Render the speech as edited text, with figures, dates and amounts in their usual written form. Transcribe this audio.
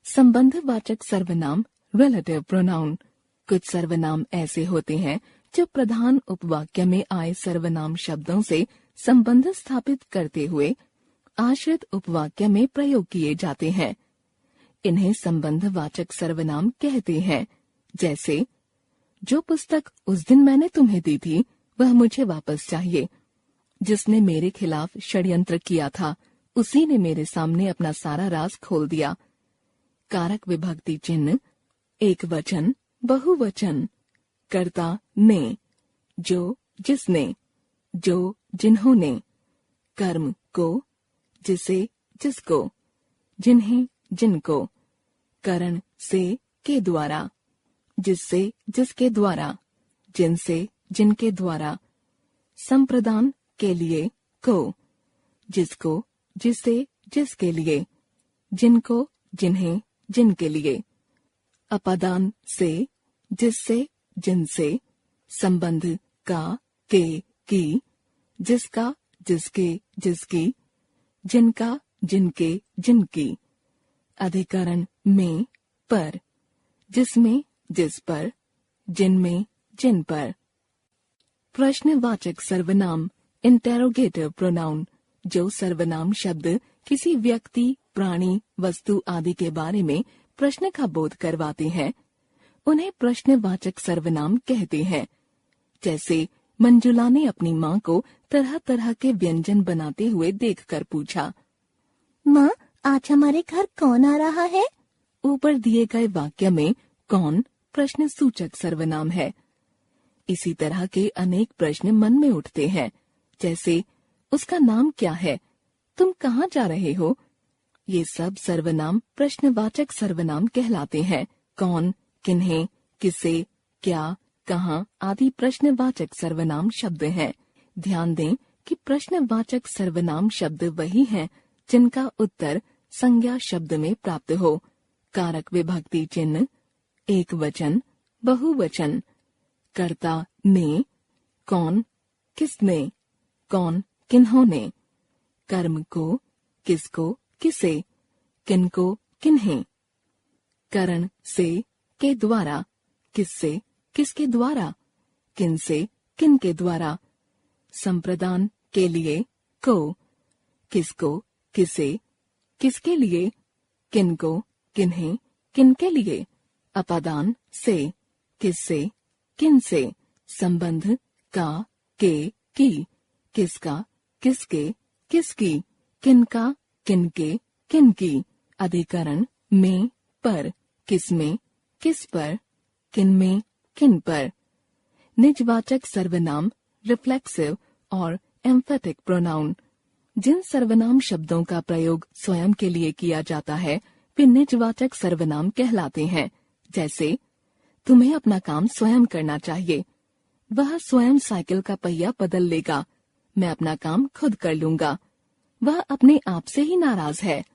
संबंधवाचक सर्वनाम relative pronoun. कुछ सर्वनाम ऐसे होते हैं जो प्रधान उपवाक्य में आए सर्वनाम शब्दों से संबंध स्थापित करते हुए आश्रित उपवाक्य में प्रयोग किए जाते हैं। इन्हें संबंधवाचक सर्वनाम कहते हैं। जैसे, जो पुस्तक उस दिन मैंने तुम्हें दी थी वह मुझे वापस चाहिए। जिसने मेरे खिलाफ षड्यंत्र किया था उसी ने मेरे सामने अपना सारा राज खोल दिया। कारक विभक्ति चिन्ह एक वचन, बहुवचन। कर्ता ने, जो जिसने, जो जिन्होंने। कर्म को, जिसे जिसको, जिन्हें जिनको। करण से के द्वारा, जिससे जिसके द्वारा, जिनसे जिनके द्वारा। संप्रदान के लिए को, जिसको जिसे जिसके लिए, जिनको जिन्हें जिनके लिए। अपादान से, जिससे जिनसे। संबंध का, के, की, जिसका जिसके जिसकी, जिनका जिनके जिनकी। अधिकरण में, पर, जिसमें जिस पर, जिनमें जिन पर। प्रश्नवाचक सर्वनाम इंटेरोगेटिव प्रोनाउन, जो सर्वनाम शब्द किसी व्यक्ति, प्राणी, वस्तु आदि के बारे में प्रश्न का बोध करवाते हैं, उन्हें प्रश्नवाचक सर्वनाम कहते हैं। जैसे, मंजुला ने अपनी माँ को तरह तरह के व्यंजन बनाते हुए देखकर पूछा, माँ, आज हमारे घर कौन आ रहा है? ऊपर दिए गए वाक्य में कौन प्रश्न सूचक सर्वनाम है। इसी तरह के अनेक प्रश्न मन में उठते हैं। जैसे, उसका नाम क्या है? तुम कहाँ जा रहे हो? ये सब सर्वनाम प्रश्नवाचक सर्वनाम कहलाते हैं। कौन, किन्हें, किसे, क्या, कहाँ आदि प्रश्नवाचक सर्वनाम शब्द हैं। ध्यान दें कि प्रश्नवाचक सर्वनाम शब्द वही हैं जिनका उत्तर संज्ञा शब्द में प्राप्त हो। कारक विभक्ति चिन्ह एक वचन, बहुवचन। कर्ता ने, कौन किसने, कौन किन्होंने। कर्म को, किसको किसे, किनको किन्हें। करण से के द्वारा, किससे किसके द्वारा, किनसे किनके द्वारा। संप्रदान के लिए को, किसको किसे किसके लिए, किनको किन्हें किनके लिए। अपादान से, किससे किनसे। संबंध का, के, की, किसका किसके किसकी, किनका किनके किनकी। अधिकरण में, पर, किसमें किस पर, किनमें किन पर। निजवाचक सर्वनाम रिफ्लेक्सिव और एम्फेटिक प्रोनाउन, जिन सर्वनाम शब्दों का प्रयोग स्वयं के लिए किया जाता है वे निजवाचक सर्वनाम कहलाते हैं। जैसे, तुम्हें अपना काम स्वयं करना चाहिए। वह स्वयं साइकिल का पहिया बदल लेगा। मैं अपना काम खुद कर लूंगा। वह अपने आप से ही नाराज है।